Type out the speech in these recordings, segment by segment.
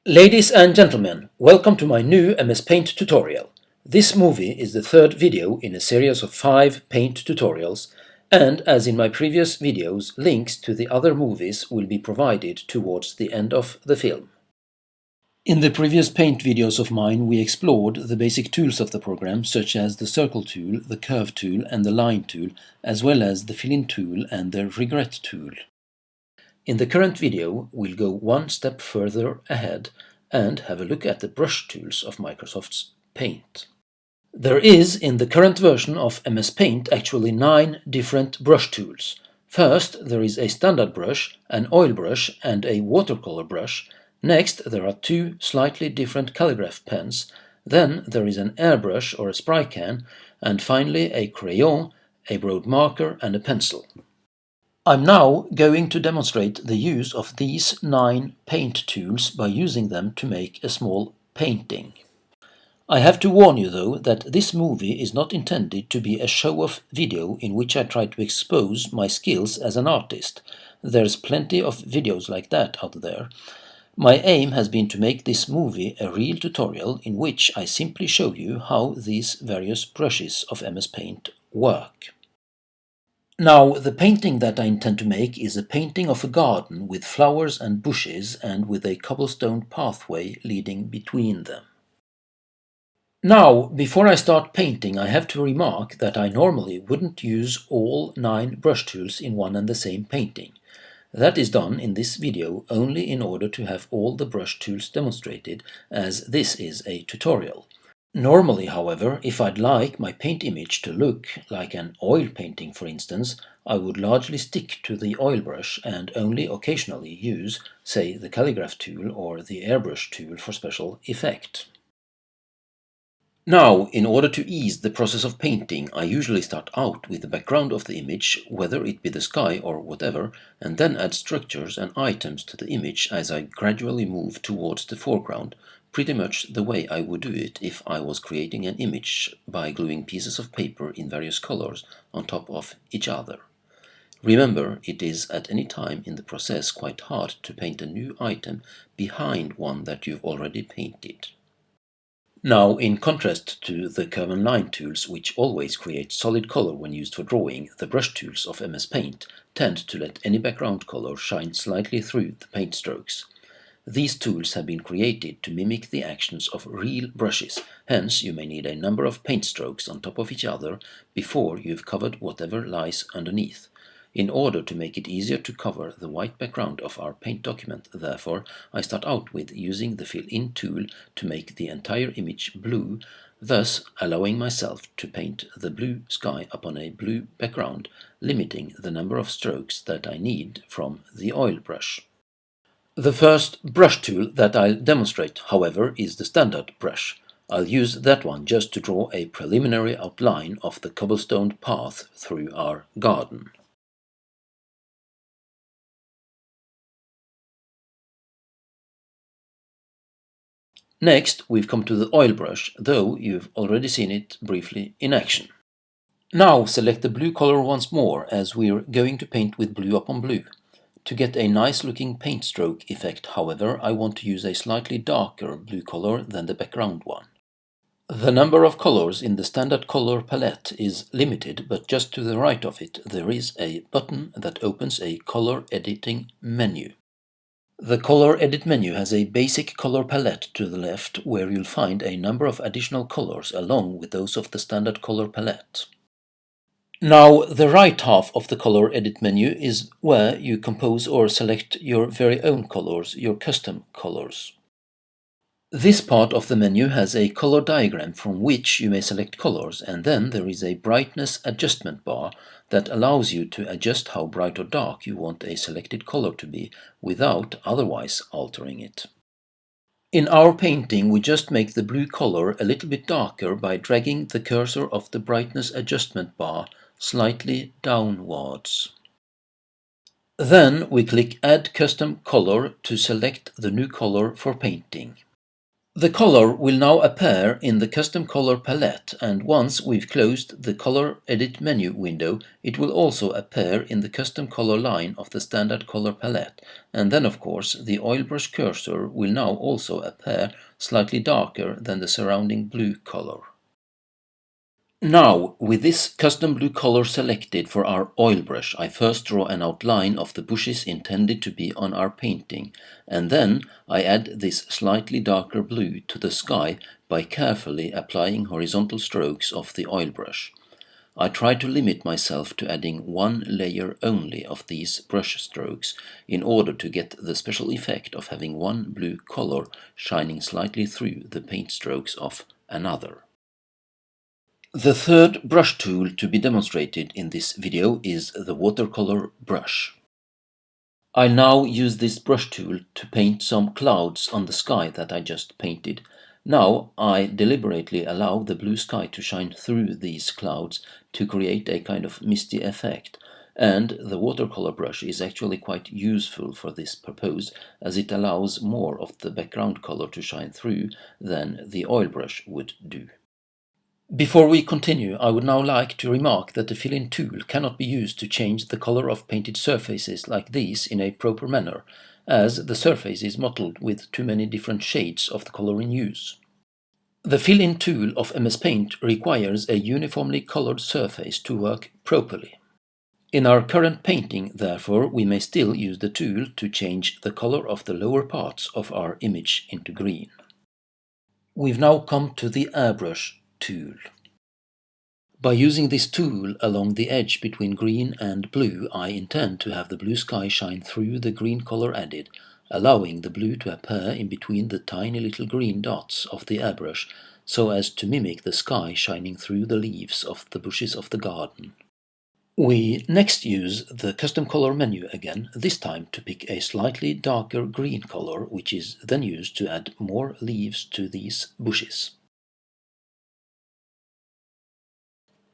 Ladies and gentlemen, welcome to my new MS Paint tutorial. This movie is the third video in a series of 5 paint tutorials, and as in my previous videos, links to the other movies will be provided towards the end of the film. In the previous paint videos of mine, we explored the basic tools of the program, such as the circle tool, the curve tool and the line tool, as well as the fill-in tool and the regret tool. In the current video, we'll go one step further ahead and have a look at the brush tools of Microsoft's Paint. There is, in the current version of MS Paint, actually 9 different brush tools. First, there is a standard brush, an oil brush and a watercolor brush. Next, there are 2 slightly different calligraphy pens. Then there is an airbrush or a spray can, and finally a crayon, a broad marker and a pencil. I'm now going to demonstrate the use of these 9 paint tools by using them to make a small painting. I have to warn you though that this movie is not intended to be a show-off video in which I try to expose my skills as an artist. There's plenty of videos like that out there. My aim has been to make this movie a real tutorial in which I simply show you how these various brushes of MS Paint work. Now, the painting that I intend to make is a painting of a garden with flowers and bushes and with a cobblestone pathway leading between them. Now, before I start painting, I have to remark that I normally wouldn't use all 9 brush tools in one and the same painting. That is done in this video only in order to have all the brush tools demonstrated, as this is a tutorial. Normally, however, if I'd like my paint image to look like an oil painting, for instance, I would largely stick to the oil brush and only occasionally use, say, the Calligraphy Tool or the Airbrush Tool for special effect. Now, in order to ease the process of painting, I usually start out with the background of the image, whether it be the sky or whatever, and then add structures and items to the image as I gradually move towards the foreground, pretty much the way I would do it if I was creating an image by gluing pieces of paper in various colors on top of each other. Remember, it is at any time in the process quite hard to paint a new item behind one that you've already painted. Now, in contrast to the curve and line tools, which always create solid color when used for drawing, the brush tools of MS Paint tend to let any background color shine slightly through the paint strokes. These tools have been created to mimic the actions of real brushes, hence you may need a number of paint strokes on top of each other before you've covered whatever lies underneath. In order to make it easier to cover the white background of our paint document, therefore, I start out with using the fill-in tool to make the entire image blue, thus allowing myself to paint the blue sky upon a blue background, limiting the number of strokes that I need from the oil brush. The first brush tool that I'll demonstrate, however, is the standard brush. I'll use that one just to draw a preliminary outline of the cobblestone path through our garden. Next, we've come to the oil brush, though you've already seen it briefly in action. Now select the blue color once more, as we're going to paint with blue upon blue. To get a nice looking paint stroke effect, however, I want to use a slightly darker blue color than the background one. The number of colors in the standard color palette is limited, but just to the right of it there is a button that opens a color editing menu. The color edit menu has a basic color palette to the left, where you'll find a number of additional colors along with those of the standard color palette. Now, the right half of the color edit menu is where you compose or select your very own colors, your custom colors. This part of the menu has a color diagram from which you may select colors, and then there is a brightness adjustment bar that allows you to adjust how bright or dark you want a selected color to be without otherwise altering it. In our painting, we just make the blue color a little bit darker by dragging the cursor of the brightness adjustment bar slightly downwards. Then we click Add Custom Color to select the new color for painting. The color will now appear in the custom color palette, and once we've closed the color edit menu window, it will also appear in the custom color line of the standard color palette. And then of course the oil brush cursor will now also appear slightly darker than the surrounding blue color. Now, with this custom blue color selected for our oil brush, I first draw an outline of the bushes intended to be on our painting, and then I add this slightly darker blue to the sky by carefully applying horizontal strokes of the oil brush. I try to limit myself to adding one layer only of these brush strokes in order to get the special effect of having one blue color shining slightly through the paint strokes of another. The third brush tool to be demonstrated in this video is the Watercolor Brush. I now use this brush tool to paint some clouds on the sky that I just painted. Now I deliberately allow the blue sky to shine through these clouds to create a kind of misty effect, and the watercolor brush is actually quite useful for this purpose, as it allows more of the background color to shine through than the oil brush would do. Before we continue, I would now like to remark that the fill-in tool cannot be used to change the color of painted surfaces like these in a proper manner, as the surface is mottled with too many different shades of the color in use. The fill-in tool of MS Paint requires a uniformly colored surface to work properly. In our current painting, therefore, we may still use the tool to change the color of the lower parts of our image into green. We've now come to the Airbrush Tool. By using this tool along the edge between green and blue, I intend to have the blue sky shine through the green color added, allowing the blue to appear in between the tiny little green dots of the airbrush, so as to mimic the sky shining through the leaves of the bushes of the garden. We next use the custom color menu again, this time to pick a slightly darker green color, which is then used to add more leaves to these bushes.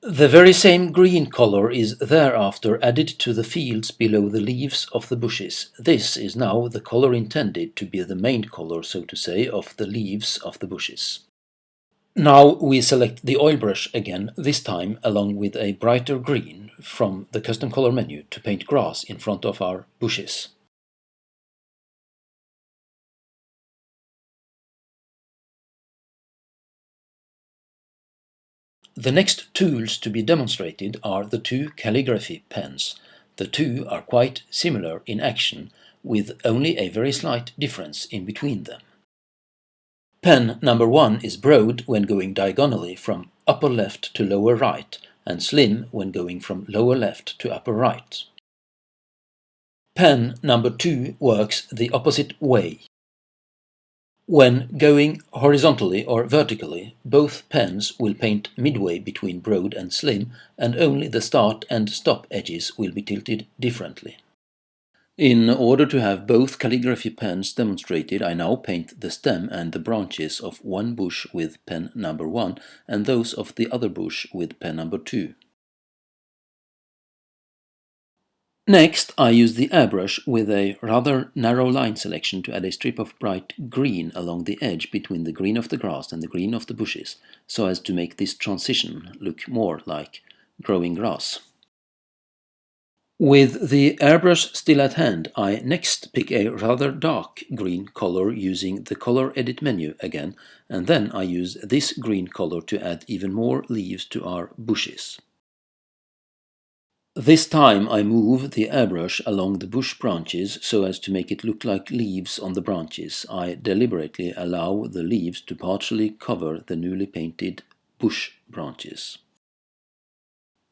The very same green color is thereafter added to the fields below the leaves of the bushes. This is now the color intended to be the main color, so to say, of the leaves of the bushes. Now we select the oil brush again, this time along with a brighter green from the custom color menu to paint grass in front of our bushes. The next tools to be demonstrated are the two calligraphy pens. The two are quite similar in action, with only a very slight difference in between them. Pen number 1 is broad when going diagonally from upper left to lower right, and slim when going from lower left to upper right. Pen number 2 works the opposite way. When going horizontally or vertically, both pens will paint midway between broad and slim, and only the start and stop edges will be tilted differently. In order to have both calligraphy pens demonstrated, I now paint the stem and the branches of one bush with pen number 1 and those of the other bush with pen number 2. Next, I use the airbrush with a rather narrow line selection to add a strip of bright green along the edge between the green of the grass and the green of the bushes, so as to make this transition look more like growing grass. With the airbrush still at hand, I next pick a rather dark green color using the color edit menu again, and then I use this green color to add even more leaves to our bushes. This time I move the airbrush along the bush branches so as to make it look like leaves on the branches. I deliberately allow the leaves to partially cover the newly painted bush branches.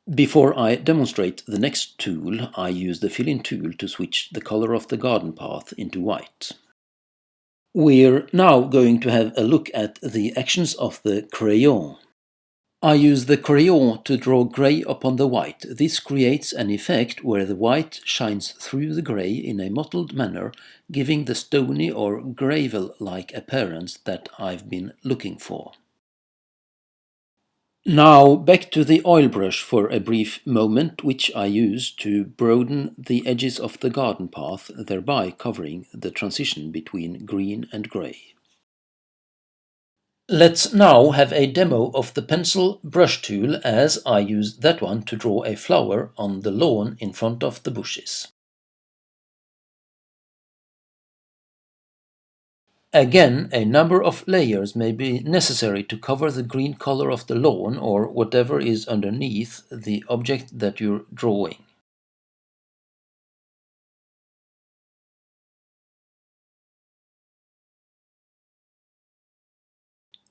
Before I demonstrate the next tool, I use the fill-in tool to switch the color of the garden path into white. We're now going to have a look at the actions of the crayon. I use the crayon to draw grey upon the white. This creates an effect where the white shines through the grey in a mottled manner, giving the stony or gravel-like appearance that I've been looking for. Now back to the oil brush for a brief moment, which I use to broaden the edges of the garden path, thereby covering the transition between green and grey. Let's now have a demo of the pencil brush tool, as I use that one to draw a flower on the lawn in front of the bushes. Again, a number of layers may be necessary to cover the green color of the lawn or whatever is underneath the object that you're drawing.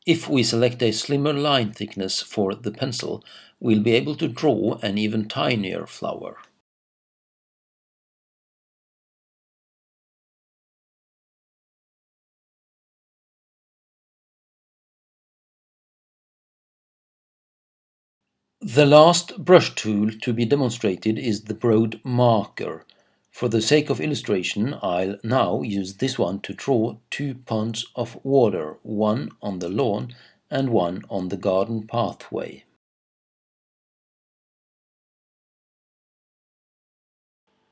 If we select a slimmer line thickness for the pencil, we'll be able to draw an even tinier flower. The last brush tool to be demonstrated is the broad marker. For the sake of illustration, I'll now use this one to draw 2 ponds of water, one on the lawn and one on the garden pathway.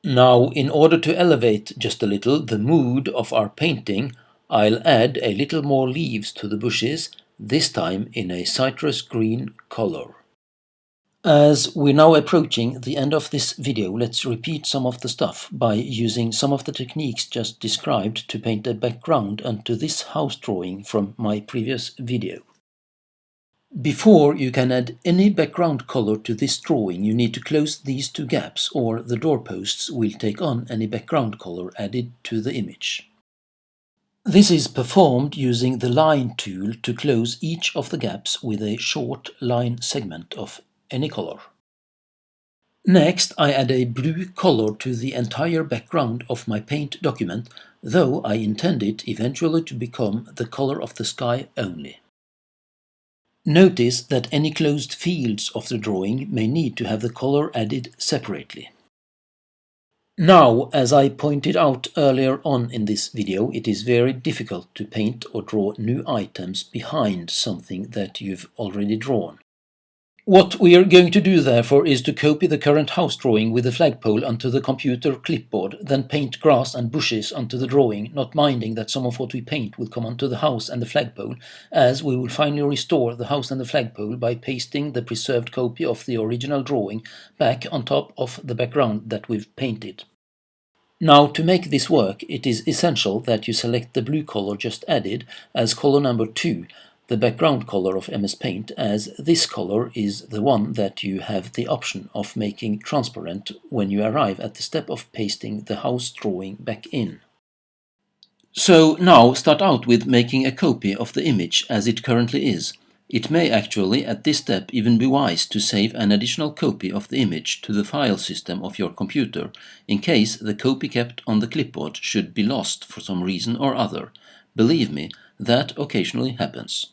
Now, in order to elevate just a little the mood of our painting, I'll add a little more leaves to the bushes, this time in a citrus green color. As we're now approaching the end of this video, let's repeat some of the stuff by using some of the techniques just described to paint a background onto this house drawing from my previous video. Before you can add any background color to this drawing, you need to close these two gaps, or the doorposts will take on any background color added to the image. This is performed using the line tool to close each of the gaps with a short line segment of any color. Next, I add a blue color to the entire background of my paint document, though I intend it eventually to become the color of the sky only. Notice that any closed fields of the drawing may need to have the color added separately. Now, as I pointed out earlier on in this video, it is very difficult to paint or draw new items behind something that you've already drawn. What we are going to do therefore is to copy the current house drawing with the flagpole onto the computer clipboard, then paint grass and bushes onto the drawing, not minding that some of what we paint will come onto the house and the flagpole, as we will finally restore the house and the flagpole by pasting the preserved copy of the original drawing back on top of the background that we've painted. Now, to make this work, it is essential that you select the blue color just added as color number 2, the background color of MS Paint, as this color is the one that you have the option of making transparent when you arrive at the step of pasting the house drawing back in. So now start out with making a copy of the image as it currently is. It may actually at this step even be wise to save an additional copy of the image to the file system of your computer, in case the copy kept on the clipboard should be lost for some reason or other. Believe me, that occasionally happens.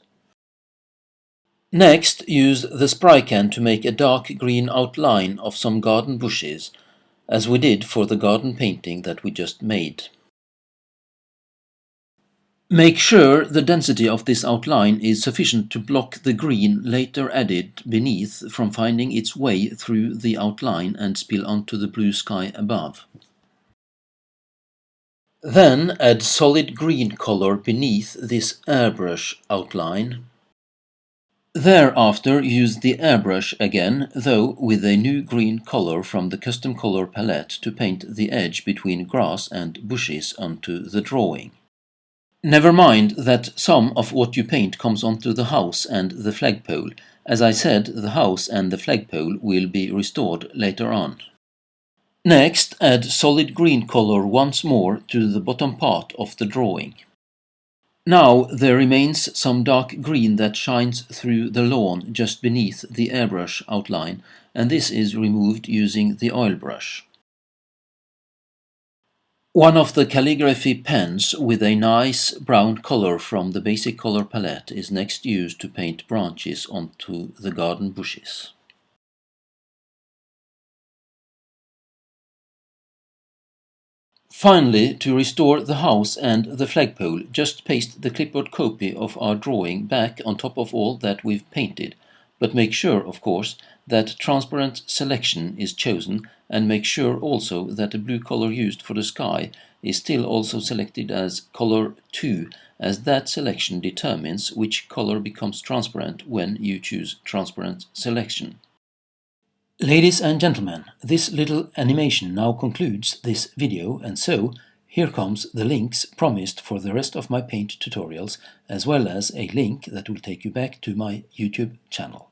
Next, use the spray can to make a dark green outline of some garden bushes, as we did for the garden painting that we just made. Make sure the density of this outline is sufficient to block the green later added beneath from finding its way through the outline and spill onto the blue sky above. Then add solid green color beneath this airbrush outline. Thereafter use the airbrush again, though with a new green color from the custom color palette to paint the edge between grass and bushes onto the drawing. Never mind that some of what you paint comes onto the house and the flagpole. As I said, the house and the flagpole will be restored later on. Next, add solid green color once more to the bottom part of the drawing. Now there remains some dark green that shines through the lawn just beneath the airbrush outline, and this is removed using the oil brush. One of the calligraphy pens with a nice brown color from the basic color palette is next used to paint branches onto the garden bushes. Finally, to restore the house and the flagpole, just paste the clipboard copy of our drawing back on top of all that we've painted, but make sure, of course, that transparent selection is chosen, and make sure also that the blue color used for the sky is still also selected as color 2, as that selection determines which color becomes transparent when you choose transparent selection. Ladies and gentlemen, this little animation now concludes this video, and so here comes the links promised for the rest of my paint tutorials, as well as a link that will take you back to my YouTube channel.